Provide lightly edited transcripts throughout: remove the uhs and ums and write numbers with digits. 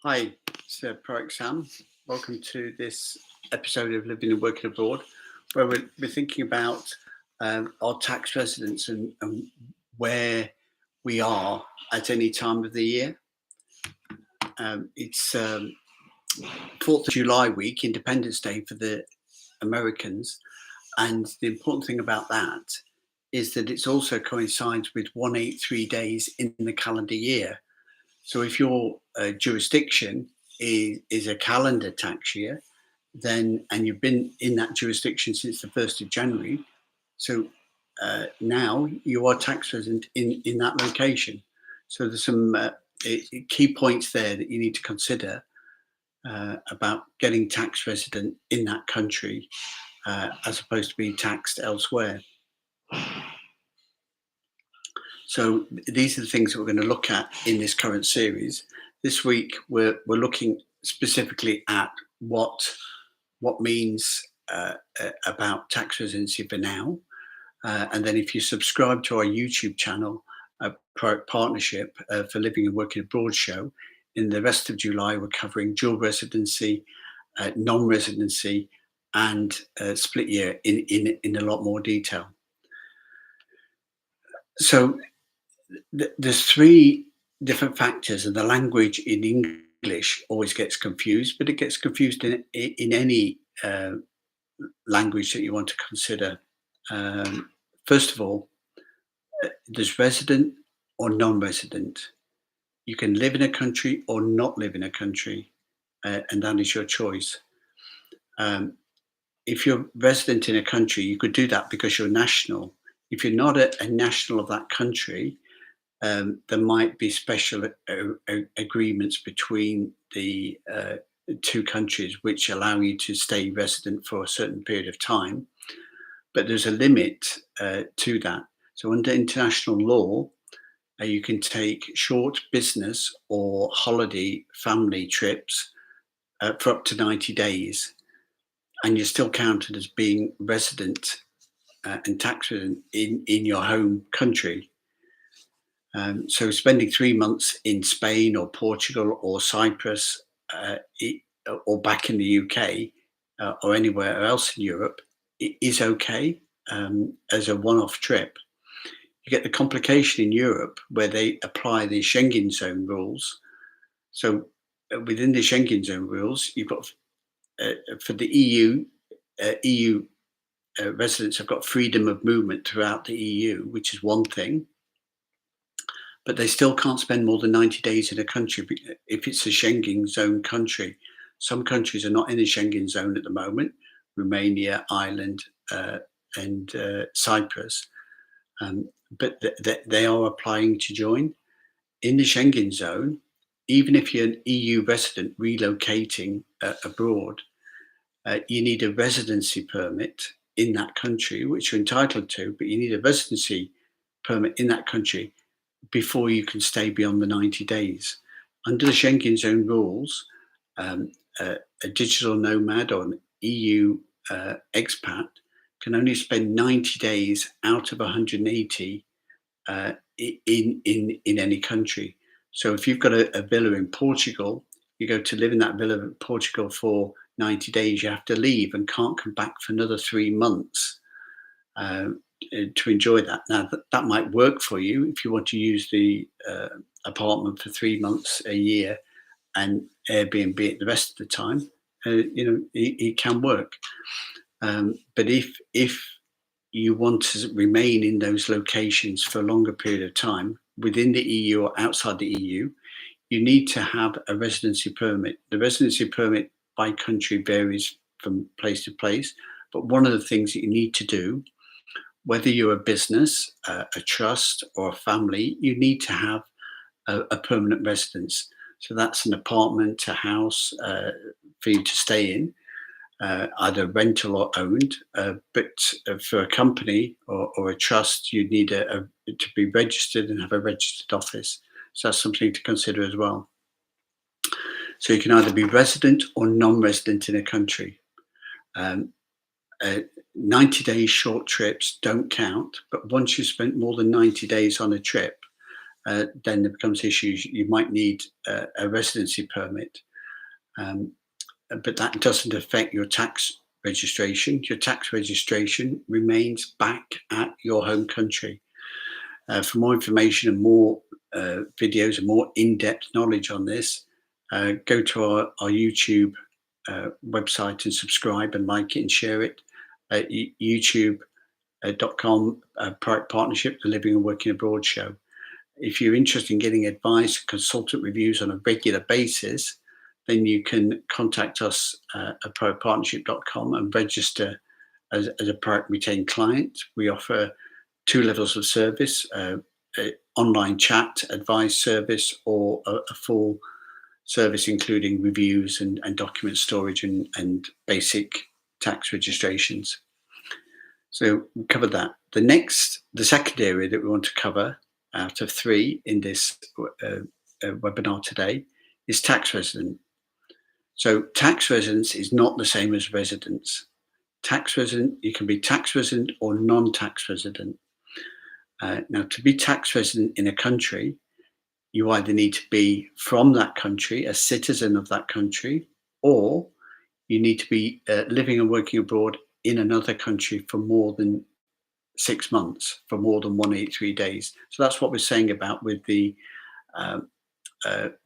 Hi, it's Proic Sam. Welcome to this episode of Living and Working Abroad, where we're thinking about our tax residence and where we are at any time of the year. It's 4th of July week, Independence Day for the Americans. And the important thing about that is that it also coincides with 183 days in the calendar year. So if your jurisdiction is a calendar tax year, then and you've been in that jurisdiction since the 1st of January, so now you are tax resident in that location. So there's some key points there that you need to consider about getting tax resident in that country as opposed to being taxed elsewhere. So these are the things that we're going to look at in this current series. This week we're looking specifically at what means about tax residency for now, and then if you subscribe to our YouTube channel, Partnership for Living and Working Abroad show, in the rest of July we're covering dual residency, non-residency, and split year in a lot more detail. So there's three different factors, and the language in English always gets confused, but it gets confused in any language that you want to consider. First of all, there's resident or non-resident. You can live in a country or not live in a country, and that is your choice. If you're resident in a country, you could do that because you're national. If you're not a national of that country, there might be special agreements between the two countries which allow you to stay resident for a certain period of time, but there's a limit to that. So under international law, you can take short business or holiday family trips for up to 90 days, and you're still counted as being resident and tax resident in your home country. So spending 3 months in Spain or Portugal or Cyprus or back in the UK or anywhere else in Europe is okay as a one-off trip. You get the complication in Europe where they apply the Schengen zone rules. So within the Schengen zone rules, you've got for the EU residents have got freedom of movement throughout the EU, which is one thing. But they still can't spend more than 90 days in a country if it's a Schengen zone country. Some countries are not in the Schengen zone at the moment: Romania, Ireland, and Cyprus. But they are applying to join. In the Schengen zone, even if you're an EU resident relocating abroad, you need a residency permit in that country, which you're entitled to, but you need a residency permit in that country before you can stay beyond the 90 days. Under the Schengen zone rules, a digital nomad or an EU expat can only spend 90 days out of 180 in any country. So if you've got a villa in Portugal, you go to live in that villa in Portugal for 90 days, you have to leave and can't come back for another 3 months to enjoy that. Now, that might work for you if you want to use the apartment for 3 months a year and Airbnb it the rest of the time. It can work. But if you want to remain in those locations for a longer period of time within the EU or outside the EU, you need to have a residency permit. The residency permit by country varies from place to place, but one of the things that you need to do, whether you're a business, a trust, or a family, you need to have a permanent residence. So that's an apartment, a house for you to stay in, either rental or owned. But for a company or a trust, you need to be registered and have a registered office. So that's something to consider as well. So you can either be resident or non-resident in a country. 90 days short trips don't count, but once you've spent more than 90 days on a trip, then there becomes issues. You might need a residency permit, um, but that doesn't affect your tax registration. Your tax registration remains back at your home country. For more information and more videos and more in-depth knowledge on this, go to our YouTube website and subscribe and like it and share it at youtube.com partnership, the Living and Working Abroad show. If you're interested in getting advice and consultant reviews on a regular basis, then you can contact us at privatepartnership.com and register as a private retained client. We offer two levels of service, online chat advice service, or a full service including reviews and document storage and basic tax registrations. So we covered that. The second area that we want to cover out of three in this webinar today is tax resident. So tax residence is not the same as residence. Tax resident, you can be tax resident or non-tax resident. Now, to be tax resident in a country, you either need to be from that country, a citizen of that country, or you need to be living and working abroad in another country for more than 6 months, for more than 183 days. So that's what we're saying about with the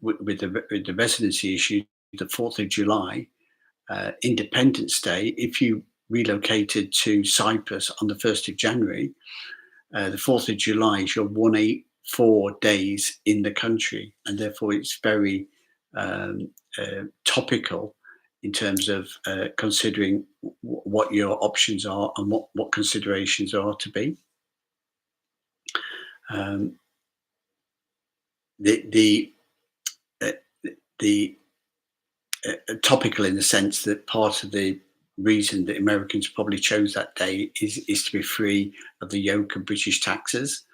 with the residency issue. The 4th of July, Independence Day. If you relocated to Cyprus on the 1st of January, the 4th of July is your 184 days in the country, and therefore it's very topical in terms of considering what your options are and what considerations are to be. The topical in the sense that part of the reason that Americans probably chose that day is to be free of the yoke of British taxes.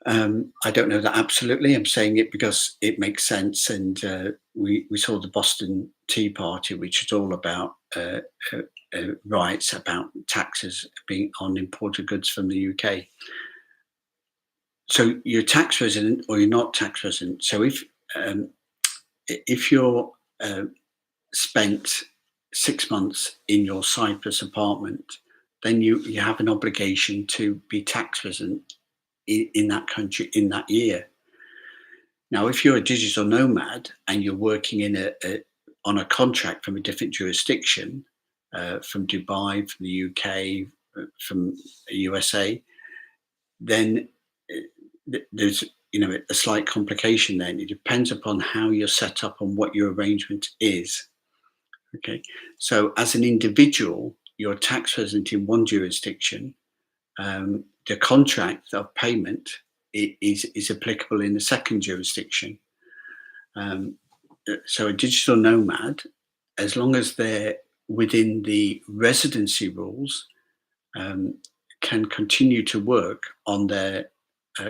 I don't know that absolutely. I'm saying it because it makes sense. And we saw the Boston Tea Party, which is all about rights, about taxes being on imported goods from the UK. So you're tax resident or you're not tax resident. So if you're spent 6 months in your Cyprus apartment, then you have an obligation to be tax resident in that country in that year. Now, if you're a digital nomad and you're working on a contract from a different jurisdiction, from Dubai, from the UK, from the USA, then there's a slight complication then. It depends upon how you're set up and what your arrangement is. Okay, so as an individual, you're tax resident in one jurisdiction. The contract of payment is applicable in the second jurisdiction. So a digital nomad, as long as they're within the residency rules, can continue to work on their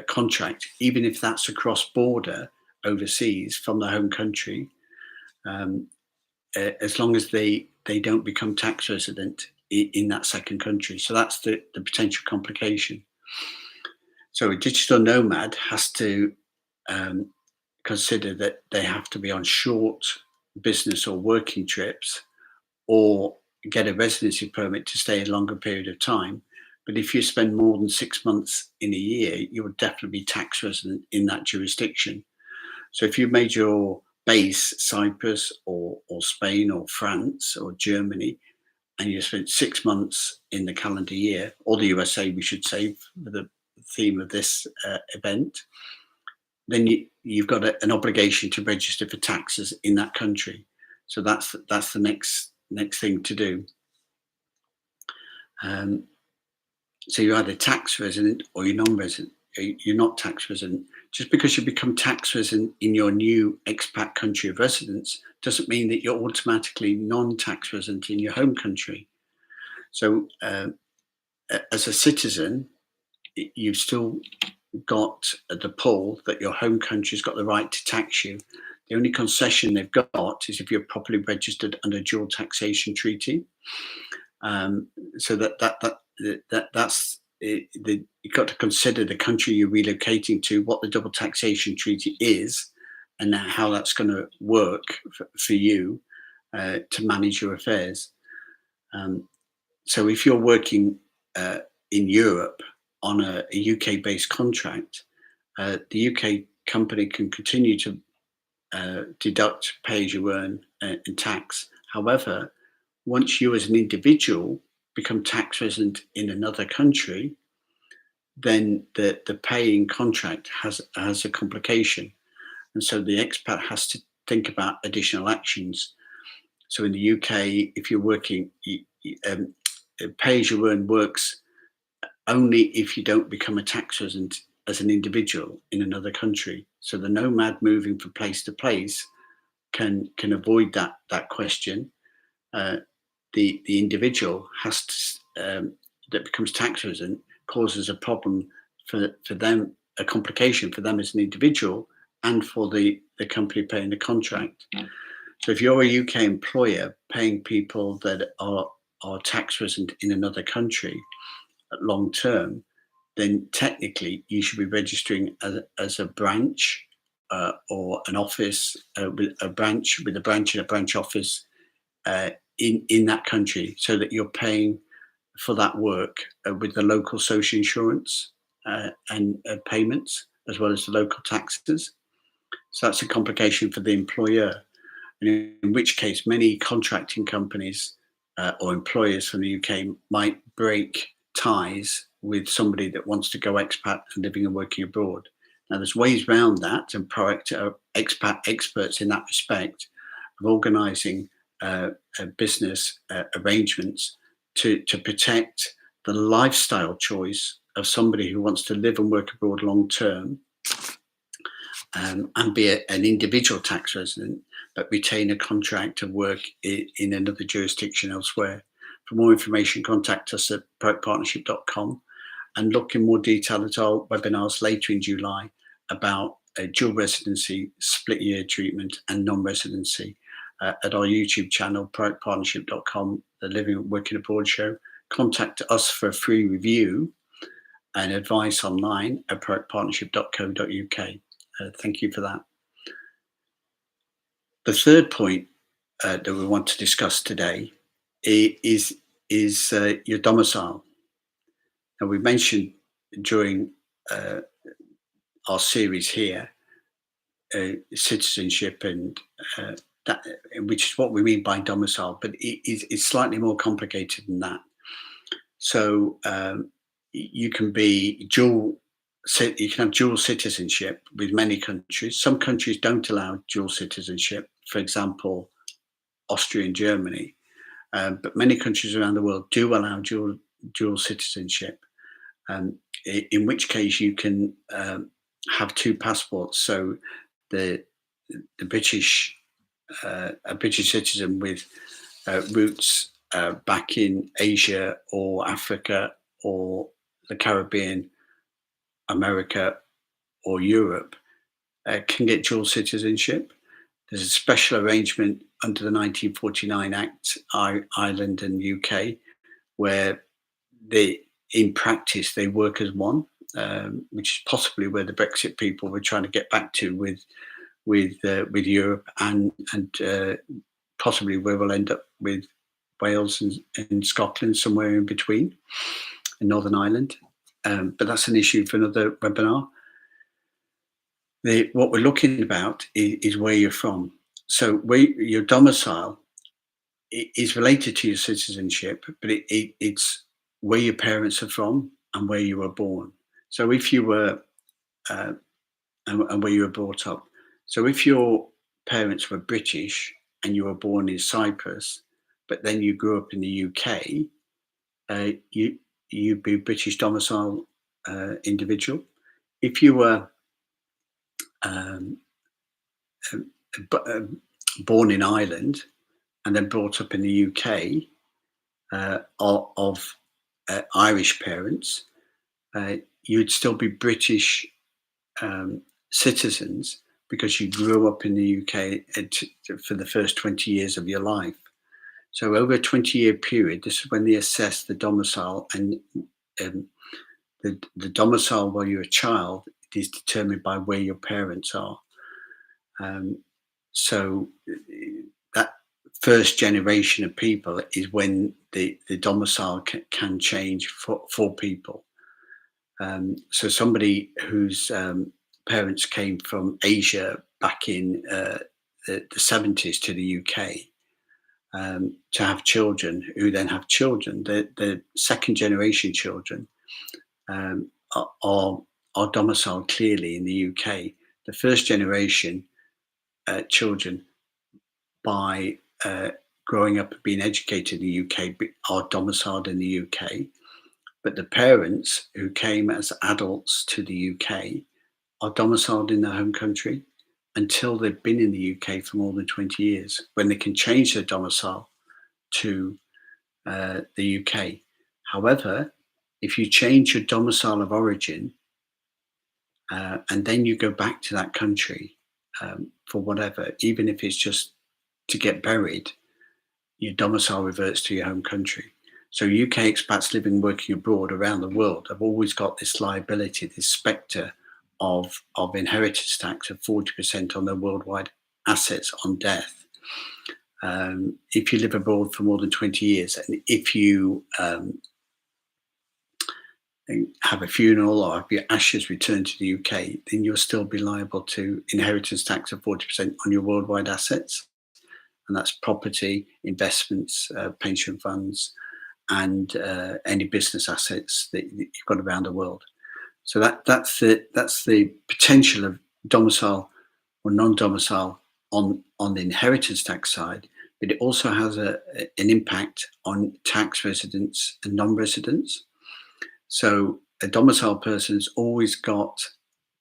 contract, even if that's across border overseas from the home country, as long as they don't become tax resident in that second country. So that's the potential complication. So a digital nomad has to consider that they have to be on short business or working trips or get a residency permit to stay a longer period of time. But if you spend more than 6 months in a year, you will definitely be tax resident in that jurisdiction. So if you made your base Cyprus or Spain or France or Germany, and you spent 6 months in the calendar year, or the USA, we should say, for the theme of this event, then you've got an obligation to register for taxes in that country. So that's the next thing to do. So you're either tax resident or you're non-resident. You're not tax resident. Just because you become tax resident in your new expat country of residence doesn't mean that you're automatically non-tax resident in your home country. So as a citizen, you've still got the pull that your home country's got the right to tax you. The only concession they've got is if you're properly registered under dual taxation treaty. So that's you've got to consider the country you're relocating to, what the double taxation treaty is, and how that's going to work for you to manage your affairs. Um, so if you're working in Europe on a UK-based contract, the UK company can continue to deduct pay as you earn in tax. However, once you as an individual become tax resident in another country, then the paying contract has a complication, and so the expat has to think about additional actions. So in the UK, if you're working, pay as you earn works only if you don't become a tax resident as an individual in another country. So the nomad moving from place to place can avoid that question. Uh, the individual has to, that becomes tax resident causes a problem for them, a complication for them as an individual and for the company paying the contract. So if you're a UK employer paying people that are tax resident in another country long term, then technically you should be registering as a branch or an office with a branch and a branch office in that country, so that you're paying for that work with the local social insurance and payments, as well as the local taxes. So that's a complication for the employer, and in which case many contracting companies or employers from the UK might break ties with somebody that wants to go expat and living and working abroad. Now, there's ways around that, and proactive expat experts in that respect of organising business arrangements to protect the lifestyle choice of somebody who wants to live and work abroad long term, and be an individual tax resident, but retain a contract of work in another jurisdiction elsewhere. For more information, contact us at proactpartnership.com and look in more detail at our webinars later in July about dual residency, split year treatment, and non-residency at our YouTube channel, proactpartnership.com, the Living and Working Abroad show. Contact us for a free review and advice online at proactpartnership.co.uk. Thank you for that. The third point that we want to discuss today is your domicile. Now, we mentioned during our series here citizenship and that, which is what we mean by domicile, but it's slightly more complicated than that. So you can be you can have dual citizenship with many countries. Some countries don't allow dual citizenship, for example, Austria and Germany, but many countries around the world do allow dual citizenship, in which case you can have two passports. So the British, a British citizen with roots back in Asia or Africa or the Caribbean, America or Europe can get dual citizenship. There's a special arrangement under the 1949 Act, Ireland and UK, where in practice they work as one, which is possibly where the Brexit people were trying to get back to with Europe, and possibly where we'll end up with Wales and Scotland, somewhere in between, in Northern Ireland. But that's an issue for another webinar. What we're looking about is where you're from. So your domicile is related to your citizenship, but it's where your parents are from and where you were born. So if you were, and where you were brought up. So if your parents were British and you were born in Cyprus, but then you grew up in the UK, you'd be a British domicile individual. If you were born in Ireland and then brought up in the UK of Irish parents, you'd still be British citizens because you grew up in the UK for the first 20 years of your life. So over a 20-year period, this is when they assess the domicile, and the domicile while you're a child is determined by where your parents are. Um, so that first generation of people is when the domicile can change for people. So somebody whose parents came from Asia back in the 70s to the UK, to have children who then have children, the second generation children um, are domiciled clearly in the UK. The first generation children, by growing up and being educated in the UK, are domiciled in the UK. But the parents who came as adults to the UK are domiciled in their home country until they've been in the UK for more than 20 years, when they can change their domicile to the UK. However, if you change your domicile of origin and then you go back to that country for whatever, even if it's just to get buried, your domicile reverts to your home country. So UK expats living and working abroad around the world have always got this liability, this spectre of inheritance tax of 40% on their worldwide assets on death. If you live abroad for more than 20 years, and if you have a funeral or have your ashes returned to the UK, then you'll still be liable to inheritance tax of 40% on your worldwide assets. And that's property, investments, pension funds, and any business assets that you've got around the world. So that's the potential of domicile or non-domicile on the inheritance tax side, but it also has an impact on tax residents and non-residents. So a domicile person's always got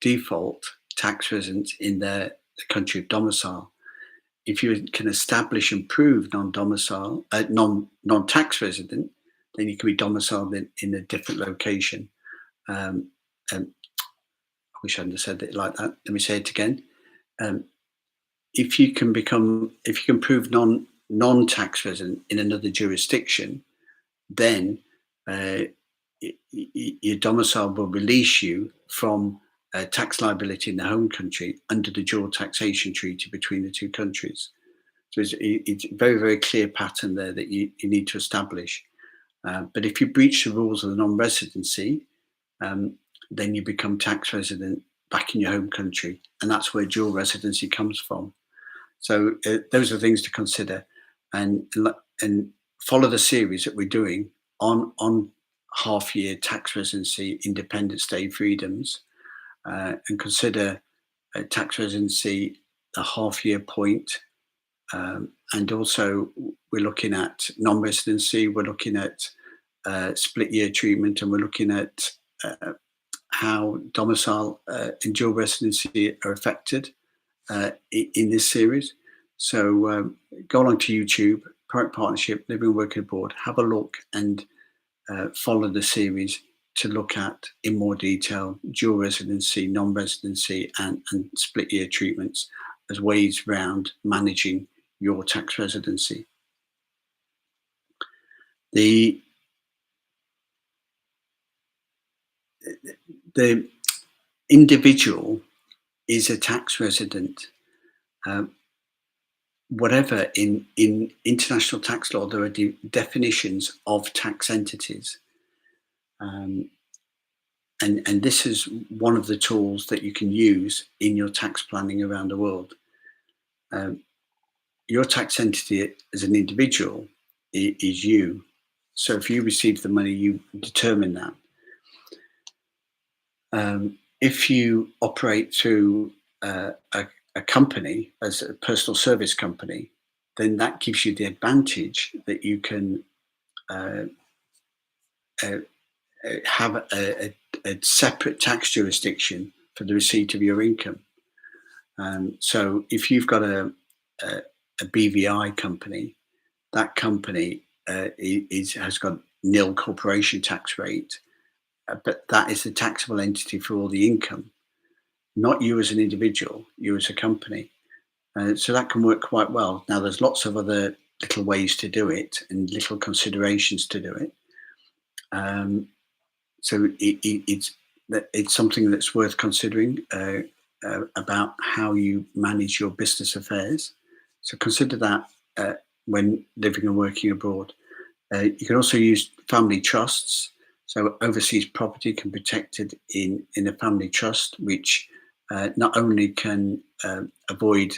default tax residents in the country of domicile. If you can establish and prove non-domicile, non-tax resident, then you can be domiciled in a different location. And I wish I hadn't said it like that. Let me say it again. Um, if you can prove non-tax resident in another jurisdiction, then your domicile will release you from tax liability in the home country under the dual taxation treaty between the two countries. So it's a very, very clear pattern there that you need to establish. But if you breach the rules of the non-residency, then you become tax resident back in your home country, and that's where dual residency comes from. So those are things to consider, and follow the series that we're doing on half-year tax residency, independent stay freedoms, and consider tax residency a half-year point. And also, we're looking at non-residency. We're looking at split-year treatment, and we're looking at how domicile and dual residency are affected in this series. So go along to YouTube, Product Partnership, Living and Working Abroad, have a look and follow the series to look at in more detail dual residency, non-residency, and split year treatments as ways around managing your tax residency. The individual is a tax resident. Whatever in international tax law, there are definitions of tax entities. And this is one of the tools that you can use in your tax planning around the world. Your tax entity as an individual is you. So if you receive the money, you determine that. If you operate through a company as a personal service company, then that gives you the advantage that you can have a separate tax jurisdiction for the receipt of your income. So if you've got a BVI company, that company has got nil corporation tax rate, but that is the taxable entity for all the income, not you as an individual, you as a company. So that can work quite well. Now, there's lots of other little ways to do it and little considerations to do it. So it's something that's worth considering about how you manage your business affairs. So consider that when living and working abroad. You can also use family trusts. So overseas property can be protected in a family trust, which not only can avoid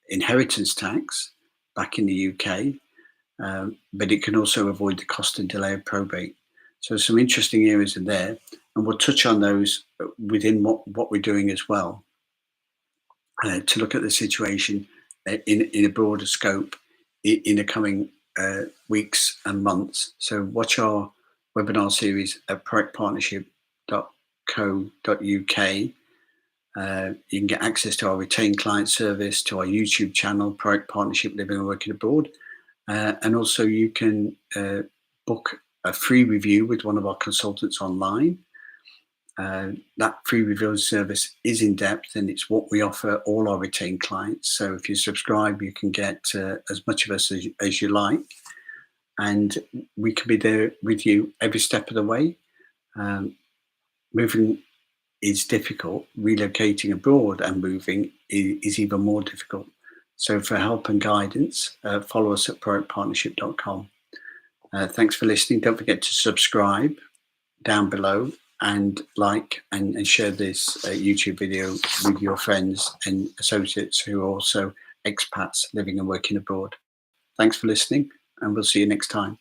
inheritance tax back in the UK, but it can also avoid the cost and delay of probate. So some interesting areas in there, and we'll touch on those within what we're doing as well, to look at the situation in a broader scope in the coming weeks and months. So watch our webinar series at projectpartnership.co.uk. You can get access to our retained client service, to our YouTube channel, Project Partnership Living and Working Abroad. And also you can book a free review with one of our consultants online. That free review service is in depth, and it's what we offer all our retained clients. So if you subscribe, you can get as much of us as you like, and we can be there with you every step of the way. Moving is difficult. Relocating abroad and moving is even more difficult. So for help and guidance, follow us at projectpartnership.com. Thanks for listening. Don't forget to subscribe down below, and like and share this YouTube video with your friends and associates who are also expats living and working abroad. Thanks for listening, and we'll see you next time.